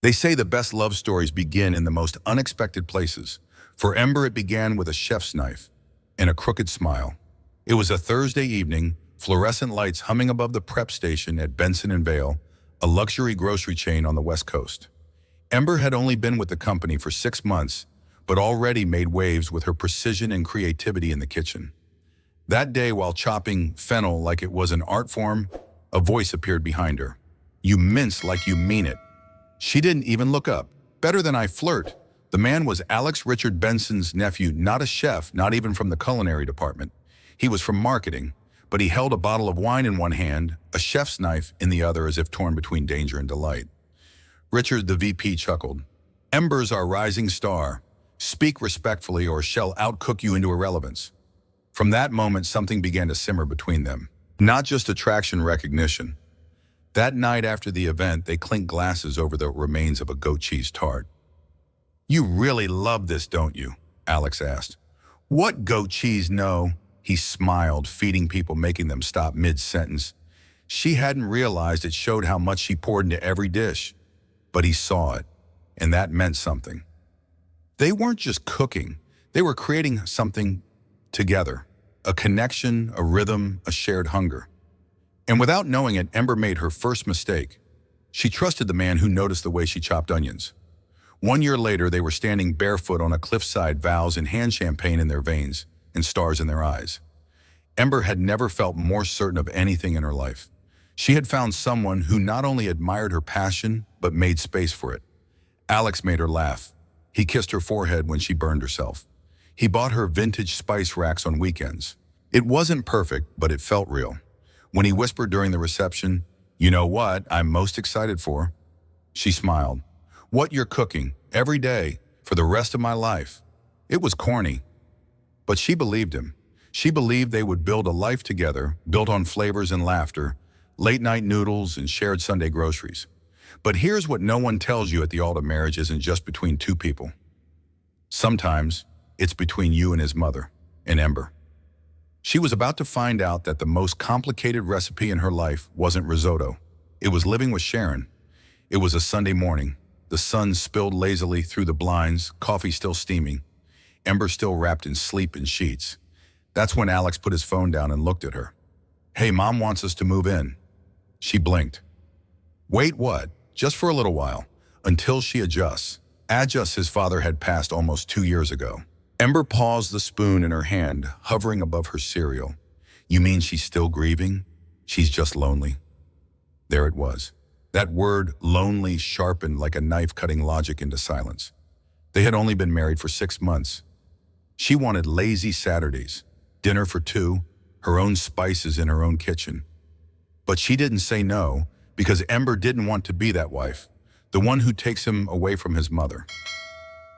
They say the best love stories begin in the most unexpected places. For Ember, it began with a chef's knife and a crooked smile. It was a Thursday evening, fluorescent lights humming above the prep station at Benson and Vale, a luxury grocery chain on the West Coast. Ember had only been with the company for 6 months, but already made waves with her precision and creativity in the kitchen. That day, while chopping fennel like it was an art form, a voice appeared behind her. "You mince like you mean it." She didn't even look up. "Better than I flirt." The man was Alex Richard Benson's nephew, not a chef, not even from the culinary department. He was from marketing, but he held a bottle of wine in one hand, a chef's knife in the other, as if torn between danger and delight. Richard, the VP, chuckled. "Ember's our rising star. Speak respectfully or she'll outcook you into irrelevance." From that moment, something began to simmer between them. Not just attraction recognition. That night after the event, they clinked glasses over the remains of a goat cheese tart. "You really love this, don't you?" Alex asked. "What goat cheese? No." He smiled, feeding people, making them stop mid-sentence. She hadn't realized it showed how much she poured into every dish. But he saw it, and that meant something. They weren't just cooking. They were creating something together. A connection, a rhythm, a shared hunger. And without knowing it, Ember made her first mistake. She trusted the man who noticed the way she chopped onions. 1 year later, they were standing barefoot on a cliffside, vows and hand champagne in their veins and stars in their eyes. Ember had never felt more certain of anything in her life. She had found someone who not only admired her passion, but made space for it. Alex made her laugh. He kissed her forehead when she burned herself. He bought her vintage spice racks on weekends. It wasn't perfect, but it felt real. When he whispered during the reception, "You know what I'm most excited for?" She smiled. "What you're cooking, every day, for the rest of my life." It was corny, but she believed him. She believed they would build a life together, built on flavors and laughter, late-night noodles and shared Sunday groceries. But here's what no one tells you at the altar: marriage isn't just between two people. Sometimes it's between you and his mother, and Ember. She was about to find out that the most complicated recipe in her life wasn't risotto. It was living with Sharon. It was a Sunday morning. The sun spilled lazily through the blinds, coffee still steaming, Ember still wrapped in sleep and sheets. That's when Alex put his phone down and looked at her. "Hey, Mom wants us to move in." She blinked. "Wait, what?" "Just for a little while, until she adjusts." Adjusts his father had passed almost 2 years ago. Ember paused, the spoon in her hand, hovering above her cereal. "You mean she's still grieving? She's just lonely." There it was. That word, lonely, sharpened like a knife cutting logic into silence. They had only been married for 6 months. She wanted lazy Saturdays, dinner for two, her own spices in her own kitchen. But she didn't say no, because Ember didn't want to be that wife, the one who takes him away from his mother.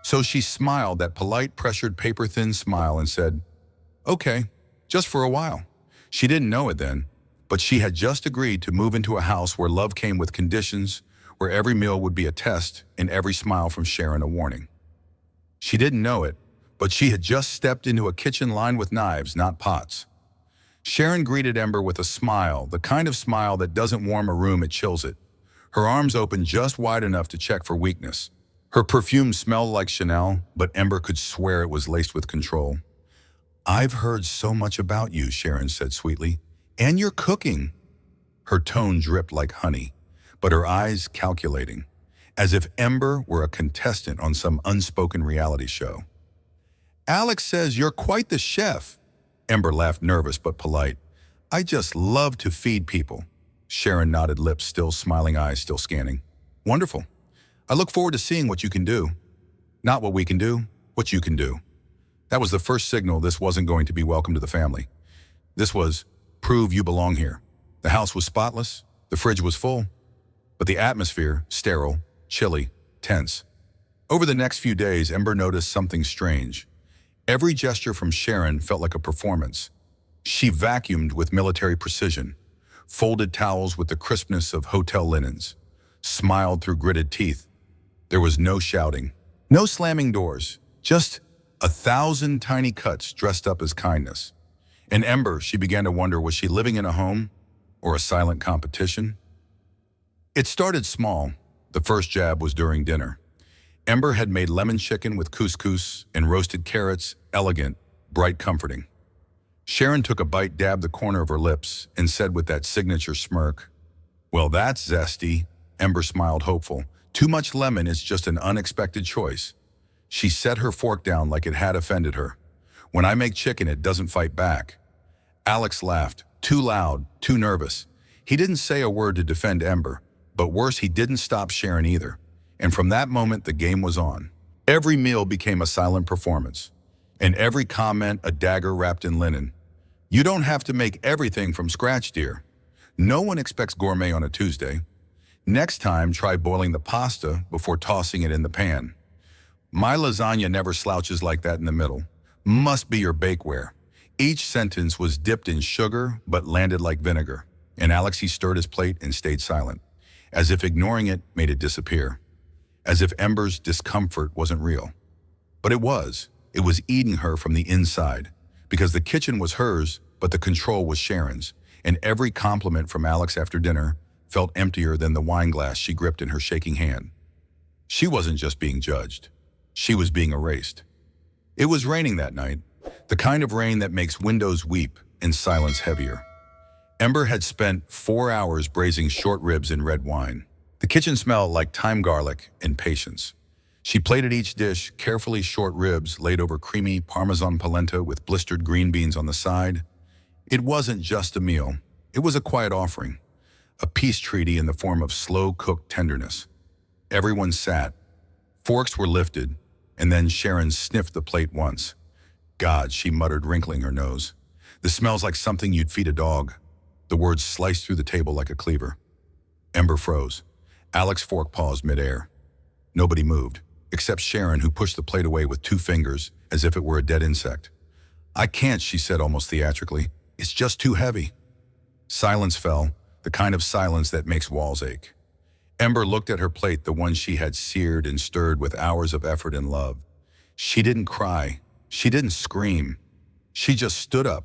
So she smiled, that polite, pressured, paper-thin smile, and said, "Okay, just for a while." She didn't know it then, but she had just agreed to move into a house where love came with conditions, where every meal would be a test and every smile from Sharon a warning. She didn't know it, but she had just stepped into a kitchen lined with knives, not pots. Sharon greeted Ember with a smile, the kind of smile that doesn't warm a room, it chills it. Her arms opened just wide enough to check for weakness. Her perfume smelled like Chanel, but Ember could swear it was laced with control. "I've heard so much about you," Sharon said sweetly. "And your cooking." Her tone dripped like honey, but her eyes calculating, as if Ember were a contestant on some unspoken reality show. "Alex says you're quite the chef." Ember laughed, nervous but polite. "I just love to feed people." Sharon nodded, lips still smiling, eyes still scanning. "Wonderful. I look forward to seeing what you can do." Not what we can do, what you can do. That was the first signal this wasn't going to be welcome to the family. This was, prove you belong here. The house was spotless, the fridge was full, but the atmosphere, sterile, chilly, tense. Over the next few days, Ember noticed something strange. Every gesture from Sharon felt like a performance. She vacuumed with military precision, folded towels with the crispness of hotel linens, smiled through gritted teeth. There was no shouting, no slamming doors, just 1,000 tiny cuts dressed up as kindness. In Ember, she began to wonder, was she living in a home or a silent competition? It started small. The first jab was during dinner. Ember had made lemon chicken with couscous and roasted carrots, elegant, bright, comforting. Sharon took a bite, dabbed the corner of her lips, and said with that signature smirk, "Well, that's zesty." Ember smiled, hopeful. "Too much lemon is just an unexpected choice." She set her fork down like it had offended her. "When I make chicken, it doesn't fight back." Alex laughed, too loud, too nervous. He didn't say a word to defend Ember, but worse, he didn't stop Sharon either. And from that moment, the game was on. Every meal became a silent performance, and every comment a dagger wrapped in linen. "You don't have to make everything from scratch, dear. No one expects gourmet on a Tuesday. Next time, try boiling the pasta before tossing it in the pan. My lasagna never slouches like that in the middle. Must be your bakeware." Each sentence was dipped in sugar but landed like vinegar, and Alexei stirred his plate and stayed silent, as if ignoring it made it disappear. As if Ember's discomfort wasn't real. But it was. It was eating her from the inside, because the kitchen was hers, but the control was Sharon's, and every compliment from Alex after dinner felt emptier than the wine glass she gripped in her shaking hand. She wasn't just being judged. She was being erased. It was raining that night, the kind of rain that makes windows weep and silence heavier. Ember had spent 4 hours braising short ribs in red wine. The kitchen smelled like thyme, garlic, and patience. She plated each dish, carefully short ribs laid over creamy Parmesan polenta with blistered green beans on the side. It wasn't just a meal. It was a quiet offering, a peace treaty in the form of slow-cooked tenderness. Everyone sat. Forks were lifted, and then Sharon sniffed the plate once. "God," she muttered, wrinkling her nose. "This smells like something you'd feed a dog." The words sliced through the table like a cleaver. Ember froze. Alex's fork paused midair. Nobody moved, except Sharon, who pushed the plate away with 2 fingers, as if it were a dead insect. "I can't," she said almost theatrically. "It's just too heavy." Silence fell, the kind of silence that makes walls ache. Ember looked at her plate, the one she had seared and stirred with hours of effort and love. She didn't cry. She didn't scream. She just stood up,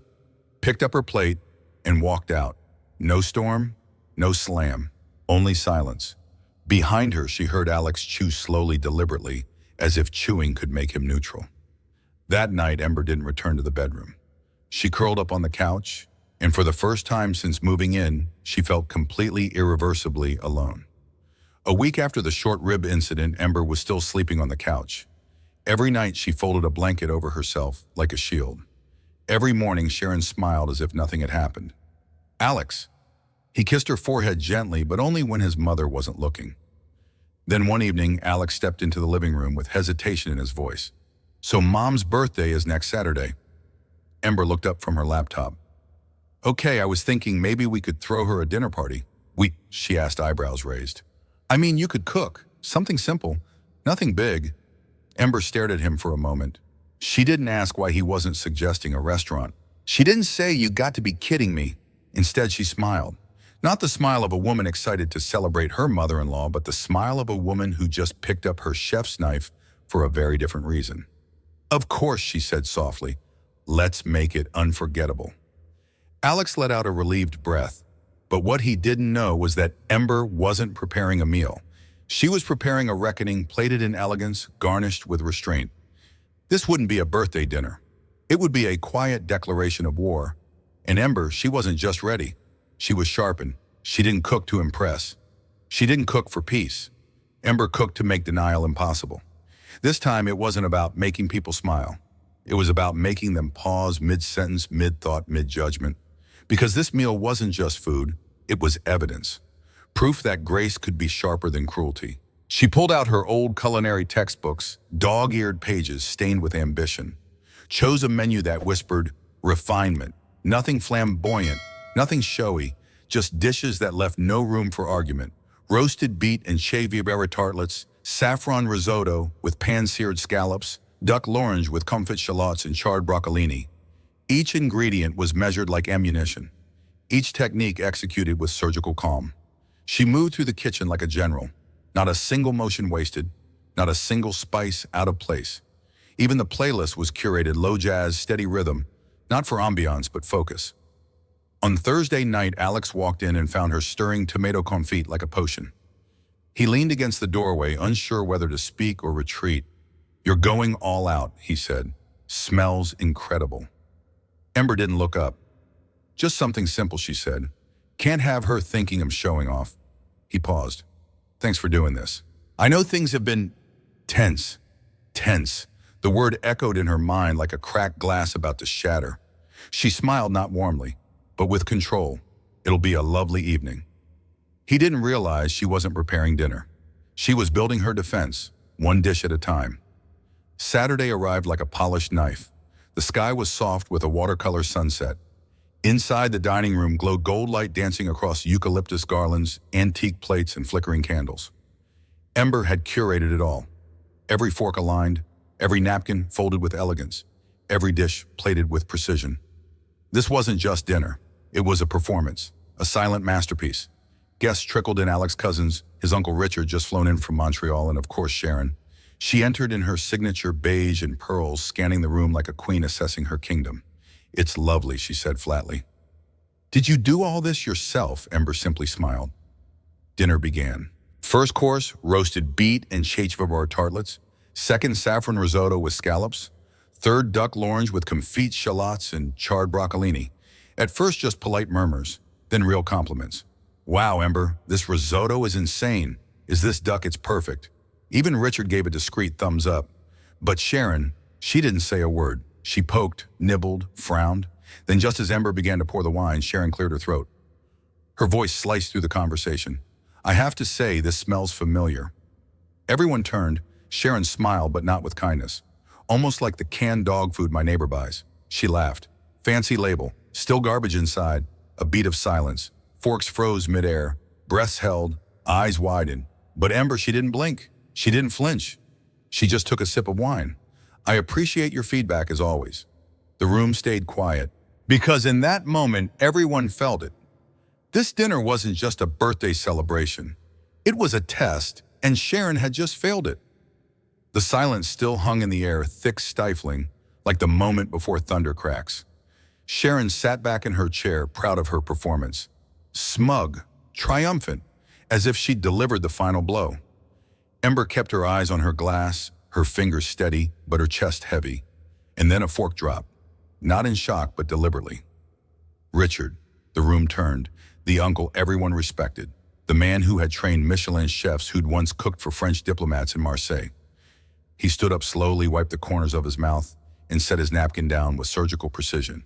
picked up her plate, and walked out. No storm, no slam, only silence. Behind her, she heard Alex chew slowly, deliberately, as if chewing could make him neutral. That night, Ember didn't return to the bedroom. She curled up on the couch, and for the first time since moving in, she felt completely, irreversibly alone. A week after the short rib incident, Ember was still sleeping on the couch. Every night, she folded a blanket over herself like a shield. Every morning, Sharon smiled as if nothing had happened. "Alex." He kissed her forehead gently, but only when his mother wasn't looking. Then one evening, Alex stepped into the living room with hesitation in his voice. "So Mom's birthday is next Saturday." Ember looked up from her laptop. "Okay, I was thinking maybe we could throw her a dinner party." She asked, eyebrows raised. "I mean, you could cook. Something simple. Nothing big." Ember stared at him for a moment. She didn't ask why he wasn't suggesting a restaurant. She didn't say, "You got to be kidding me." Instead, she smiled. Not the smile of a woman excited to celebrate her mother-in-law, but the smile of a woman who just picked up her chef's knife for a very different reason. "Of course," she said softly. "Let's make it unforgettable." Alex let out a relieved breath, but what he didn't know was that Ember wasn't preparing a meal. She was preparing a reckoning, plated in elegance, garnished with restraint. This wouldn't be a birthday dinner. It would be a quiet declaration of war. And Ember, she wasn't just ready. She was sharpened. She didn't cook to impress. She didn't cook for peace. Ember cooked to make denial impossible. This time, it wasn't about making people smile. It was about making them pause mid-sentence, mid-thought, mid-judgment. Because this meal wasn't just food, it was evidence. Proof that grace could be sharper than cruelty. She pulled out her old culinary textbooks, dog-eared pages stained with ambition. Chose a menu that whispered refinement, nothing flamboyant, nothing showy, just dishes that left no room for argument. Roasted beet and cheviera tartlets, saffron risotto with pan-seared scallops, duck l'orange with confit shallots and charred broccolini. Each ingredient was measured like ammunition. Each technique executed with surgical calm. She moved through the kitchen like a general. Not a single motion wasted, not a single spice out of place. Even the playlist was curated low jazz, steady rhythm, not for ambiance but focus. On Thursday night, Alex walked in and found her stirring tomato confit like a potion. He leaned against the doorway, unsure whether to speak or retreat. "You're going all out," he said. "Smells incredible." Ember didn't look up. "Just something simple," she said. "Can't have her thinking I'm showing off." He paused. "Thanks for doing this. I know things have been tense. Tense." The word echoed in her mind like a cracked glass about to shatter. She smiled, not warmly, but with control. "It'll be a lovely evening." He didn't realize she wasn't preparing dinner. She was building her defense, one dish at a time. Saturday arrived like a polished knife. The sky was soft with a watercolor sunset. Inside, the dining room glowed gold light dancing across eucalyptus garlands, antique plates, and flickering candles. Ember had curated it all. Every fork aligned, every napkin folded with elegance, every dish plated with precision. This wasn't just dinner. It was a performance, a silent masterpiece. Guests trickled in: Alex's cousins, his Uncle Richard just flown in from Montreal, and of course Sharon. She entered in her signature beige and pearls, scanning the room like a queen assessing her kingdom. "It's lovely," she said flatly. "Did you do all this yourself?" Ember simply smiled. Dinner began. First course, roasted beet and Schwarzwälder tartlets. Second, saffron risotto with scallops. Third, duck l'orange with confit shallots and charred broccolini. At first, just polite murmurs, then real compliments. "Wow, Ember, this risotto is insane. Is this duck? It's perfect." Even Richard gave a discreet thumbs up. But Sharon, she didn't say a word. She poked, nibbled, frowned. Then just as Ember began to pour the wine, Sharon cleared her throat. Her voice sliced through the conversation. "I have to say, this smells familiar." Everyone turned. Sharon smiled, but not with kindness. "Almost like the canned dog food my neighbor buys." She laughed. "Fancy label, still garbage inside." A beat of silence. Forks froze midair, breaths held, eyes widened. But Ember, she didn't blink. She didn't flinch. She just took a sip of wine. "I appreciate your feedback as always." The room stayed quiet, because in that moment, everyone felt it. This dinner wasn't just a birthday celebration. It was a test, and Sharon had just failed it. The silence still hung in the air, thick, stifling, like the moment before thunder cracks. Sharon sat back in her chair, proud of her performance. Smug, triumphant, as if she'd delivered the final blow. Ember kept her eyes on her glass, her fingers steady, but her chest heavy. And then a fork dropped, not in shock, but deliberately. Richard, the room turned, the uncle everyone respected, the man who had trained Michelin chefs who'd once cooked for French diplomats in Marseille. He stood up slowly, wiped the corners of his mouth, and set his napkin down with surgical precision.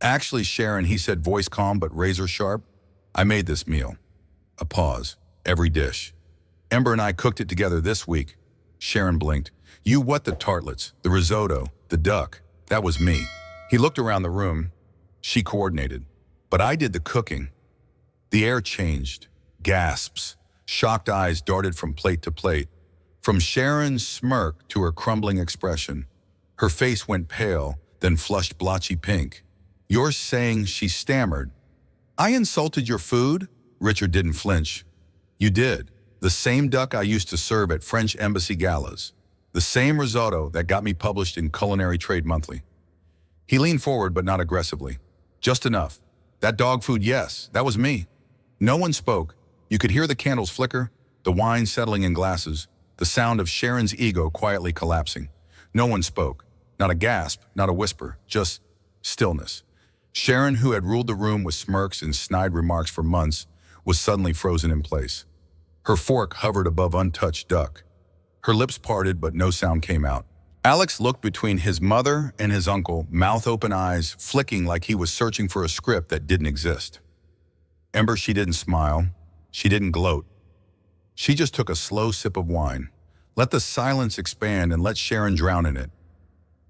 "Actually, Sharon," he said, voice calm but razor sharp, "I made this meal." A pause. Every dish. "Ember and I cooked it together this week." Sharon blinked. "You what? The tartlets, the risotto, the duck. That was me." He looked around the room. She coordinated. "But I did the cooking." The air changed. Gasps. Shocked eyes darted from plate to plate. From Sharon's smirk to her crumbling expression. Her face went pale, then flushed blotchy pink. "You're saying," she stammered, "I insulted your food?" Richard didn't flinch. "You did. The same duck I used to serve at French embassy galas. The same risotto that got me published in Culinary Trade Monthly." He leaned forward, but not aggressively. "Just enough. That dog food, yes, that was me." No one spoke. You could hear the candles flicker, the wine settling in glasses, the sound of Sharon's ego quietly collapsing. No one spoke. Not a gasp, not a whisper, just stillness. Sharon, who had ruled the room with smirks and snide remarks for months, was suddenly frozen in place. Her fork hovered above untouched duck. Her lips parted, but no sound came out. Alex looked between his mother and his uncle, mouth-open eyes flicking like he was searching for a script that didn't exist. Ember, she didn't smile. She didn't gloat. She just took a slow sip of wine, let the silence expand and let Sharon drown in it.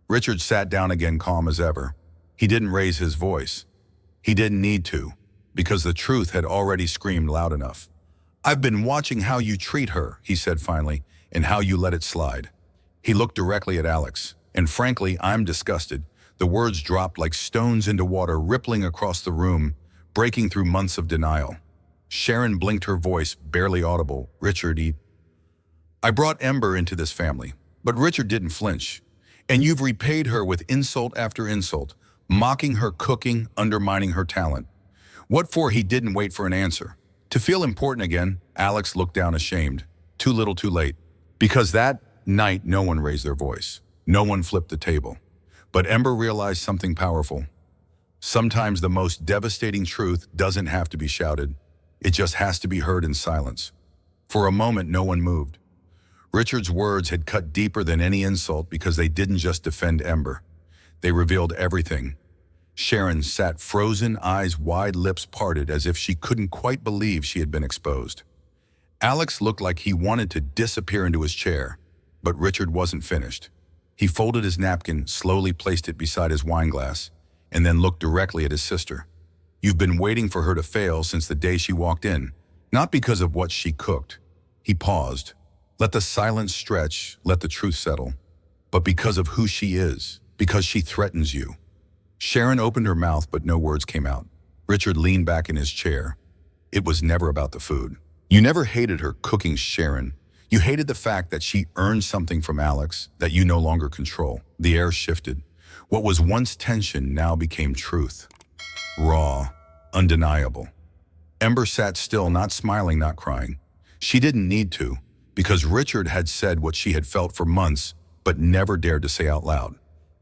Richard sat down again, calm as ever. He didn't raise his voice. He didn't need to, because the truth had already screamed loud enough. "I've been watching how you treat her," he said finally, "and how you let it slide." He looked directly at Alex, and frankly, I'm disgusted. The words dropped like stones into water, rippling across the room, breaking through months of denial. Sharon blinked, her voice barely audible. "Richard, I brought Ember into this family." But Richard didn't flinch. "And you've repaid her with insult after insult, mocking her cooking, undermining her talent." What for? He didn't wait for an answer. To feel important again, Alex looked down ashamed. Too little too late. Because that night, no one raised their voice. No one flipped the table. But Ember realized something powerful. Sometimes the most devastating truth doesn't have to be shouted. It just has to be heard in silence. For a moment, no one moved. Richard's words had cut deeper than any insult because they didn't just defend Ember. They revealed everything. Sharon sat frozen, eyes wide, lips parted, as if she couldn't quite believe she had been exposed. Alex looked like he wanted to disappear into his chair, but Richard wasn't finished. He folded his napkin, slowly placed it beside his wine glass, and then looked directly at his sister. You've been waiting for her to fail since the day she walked in, not because of what she cooked. He paused. Let the silence stretch, let the truth settle. But because of who she is, because she threatens you. Sharon opened her mouth, but no words came out. Richard leaned back in his chair. It was never about the food. You never hated her cooking, Sharon. You hated the fact that she earned something from Alex that you no longer control. The air shifted. What was once tension now became truth. Raw, undeniable. Ember sat still, not smiling, not crying. She didn't need to, because Richard had said what she had felt for months, but never dared to say out loud.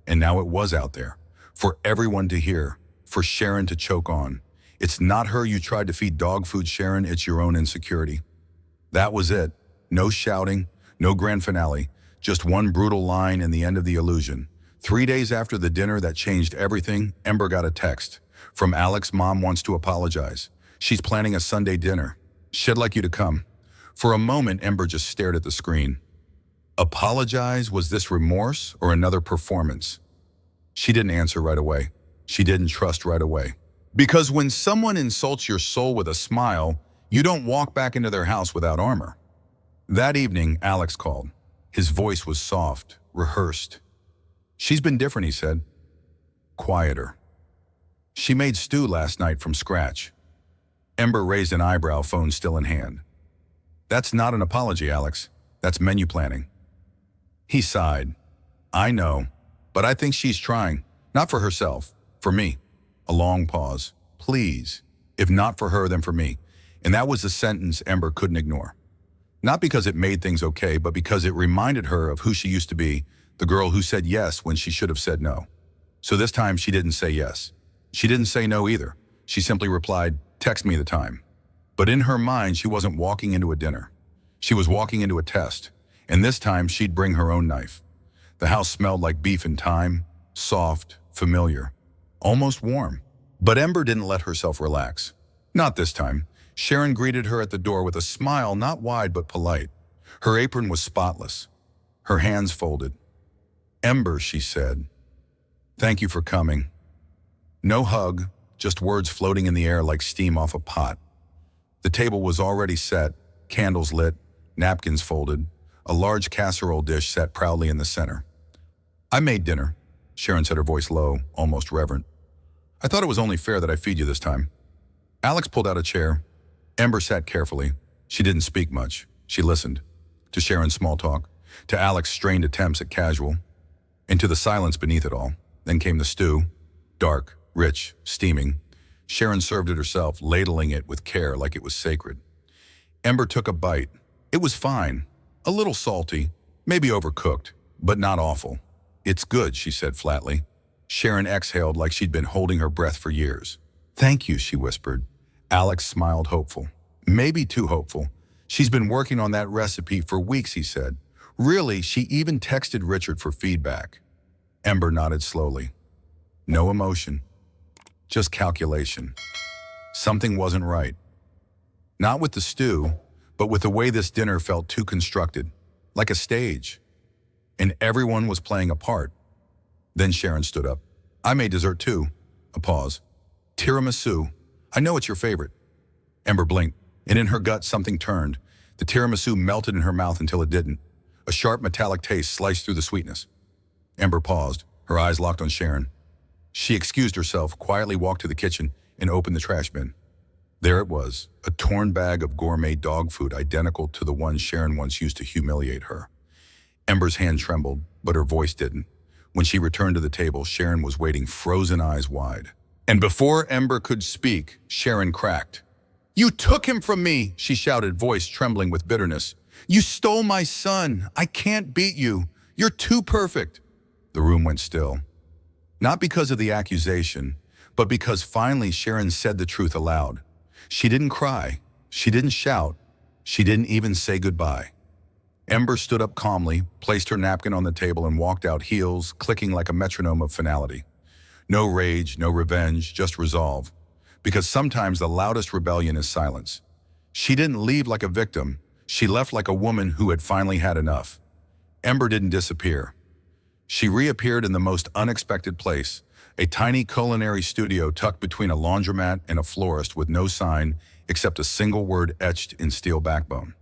And now it was out there, for everyone to hear, for Sharon to choke on. It's not her you tried to feed dog food, Sharon, it's your own insecurity. That was it. No shouting, no grand finale, just one brutal line and the end of the illusion. 3 days after the dinner that changed everything, Ember got a text. From Alex, Mom wants to apologize. She's planning a Sunday dinner. She'd like you to come. For a moment, Ember just stared at the screen. Apologize? Was this remorse or another performance? She didn't answer right away. She didn't trust right away. Because when someone insults your soul with a smile, you don't walk back into their house without armor. That evening, Alex called. His voice was soft, rehearsed. She's been different, he said. Quieter. She made stew last night from scratch. Ember raised an eyebrow, phone still in hand. That's not an apology, Alex. That's menu planning. He sighed. I know, but I think she's trying. Not for herself, for me. A long pause. Please. If not for her, then for me. And that was a sentence Ember couldn't ignore. Not because it made things okay, but because it reminded her of who she used to be, the girl who said yes when she should have said no. So this time she didn't say yes. She didn't say no either. She simply replied, text me the time. But in her mind, she wasn't walking into a dinner. She was walking into a test. And this time she'd bring her own knife. The house smelled like beef and thyme, soft, familiar, almost warm. But Ember didn't let herself relax. Not this time. Sharon greeted her at the door with a smile, not wide but polite. Her apron was spotless, her hands folded. Ember, she said, thank you for coming. No hug, just words floating in the air like steam off a pot. The table was already set, candles lit, napkins folded, a large casserole dish sat proudly in the center. I made dinner, Sharon said, her voice low, almost reverent. I thought it was only fair that I feed you this time. Alex pulled out a chair. Ember sat carefully. She didn't speak much. She listened. To Sharon's small talk, to Alex's strained attempts at casual, and to the silence beneath it all. Then came the stew, dark, rich, steaming. Sharon served it herself, ladling it with care like it was sacred. Ember took a bite. It was fine. A little salty, maybe overcooked, but not awful. It's good, she said flatly. Sharon exhaled like she'd been holding her breath for years. Thank you, she whispered. Alex smiled, hopeful. Maybe too hopeful. She's been working on that recipe for weeks, he said. Really, she even texted Richard for feedback. Ember nodded slowly. No emotion. Just calculation. Something wasn't right. Not with the stew, but with the way this dinner felt too constructed, like a stage. And everyone was playing a part. Then Sharon stood up. I made dessert too. A pause. Tiramisu. I know it's your favorite. Ember blinked, and in her gut something turned. The tiramisu melted in her mouth until it didn't. A sharp metallic taste sliced through the sweetness. Ember paused, her eyes locked on Sharon. She excused herself, quietly walked to the kitchen, and opened the trash bin. There it was, a torn bag of gourmet dog food identical to the one Sharon once used to humiliate her. Ember's hand trembled, but her voice didn't. When she returned to the table, Sharon was waiting, frozen eyes wide. And before Ember could speak, Sharon cracked. "You took him from me," she shouted, voice trembling with bitterness. "You stole my son. I can't beat you. You're too perfect." The room went still. Not because of the accusation, but because finally Sharon said the truth aloud. She didn't cry. She didn't shout. She didn't even say goodbye. Ember stood up calmly, placed her napkin on the table, and walked out, heels clicking like a metronome of finality. No rage, no revenge, just resolve. Because sometimes the loudest rebellion is silence. She didn't leave like a victim. She left like a woman who had finally had enough. Ember didn't disappear. She reappeared in the most unexpected place, a tiny culinary studio tucked between a laundromat and a florist with no sign except a single word etched in steel backbone.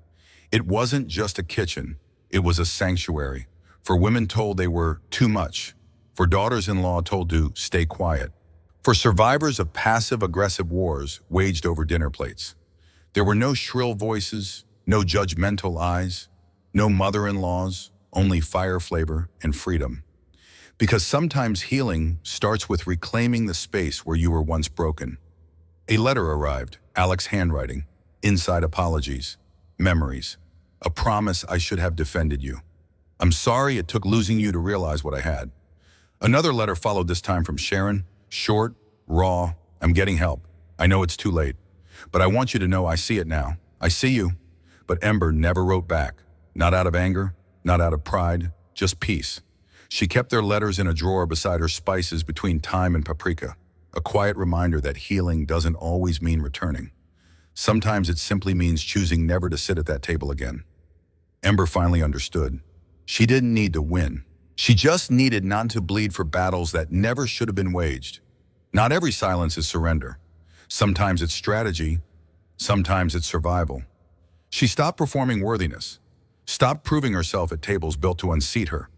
It wasn't just a kitchen, it was a sanctuary, for women told they were too much, for daughters-in-law told to stay quiet, for survivors of passive-aggressive wars waged over dinner plates. There were no shrill voices, no judgmental eyes, no mother-in-laws, only fire flavor and freedom. Because sometimes healing starts with reclaiming the space where you were once broken. A letter arrived, Alex's handwriting, inside apologies, memories, a promise I should have defended you. I'm sorry it took losing you to realize what I had. Another letter followed, this time from Sharon, short, raw. I'm getting help. I know it's too late, but I want you to know I see it now. I see you. But Ember never wrote back, not out of anger, not out of pride, just peace. She kept their letters in a drawer beside her spices between thyme and paprika, a quiet reminder that healing doesn't always mean returning. Sometimes it simply means choosing never to sit at that table again. Ember finally understood. She didn't need to win. She just needed not to bleed for battles that never should have been waged. Not every silence is surrender. Sometimes it's strategy. Sometimes it's survival. She stopped performing worthiness, stopped proving herself at tables built to unseat her.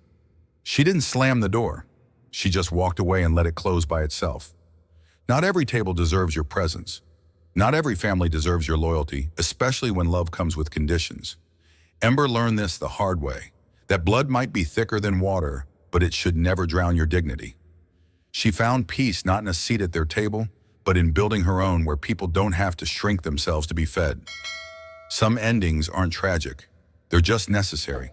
She didn't slam the door. She just walked away and let it close by itself. Not every table deserves your presence. Not every family deserves your loyalty, especially when love comes with conditions. Ember learned this the hard way, that blood might be thicker than water, but it should never drown your dignity. She found peace not in a seat at their table, but in building her own where people don't have to shrink themselves to be fed. Some endings aren't tragic. They're just necessary.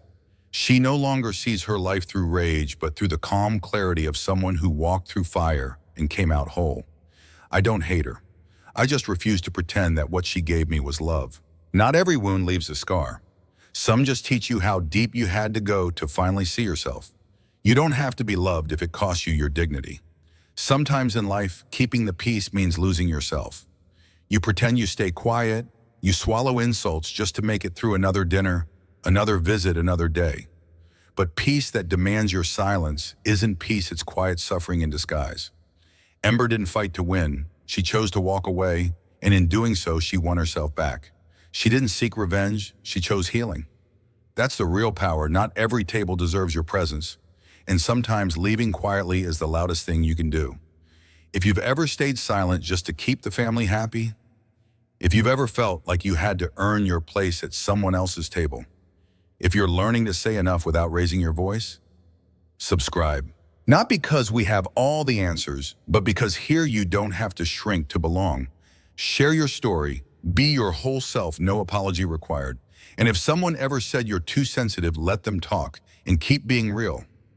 She no longer sees her life through rage, but through the calm clarity of someone who walked through fire and came out whole. I don't hate her. I just refuse to pretend that what she gave me was love. Not every wound leaves a scar. Some just teach you how deep you had to go to finally see yourself. You don't have to be loved if it costs you your dignity. Sometimes in life, keeping the peace means losing yourself. You pretend you stay quiet, you swallow insults just to make it through another dinner, another visit, another day. But peace that demands your silence isn't peace, it's quiet suffering in disguise. Ember didn't fight to win. She chose to walk away, and in doing so, she won herself back. She didn't seek revenge, she chose healing. That's the real power. Not every table deserves your presence, and sometimes leaving quietly is the loudest thing you can do. If you've ever stayed silent just to keep the family happy, if you've ever felt like you had to earn your place at someone else's table, if you're learning to say enough without raising your voice, subscribe. Not because we have all the answers, but because here you don't have to shrink to belong. Share your story, be your whole self, no apology required. And if someone ever said you're too sensitive, let them talk and keep being real.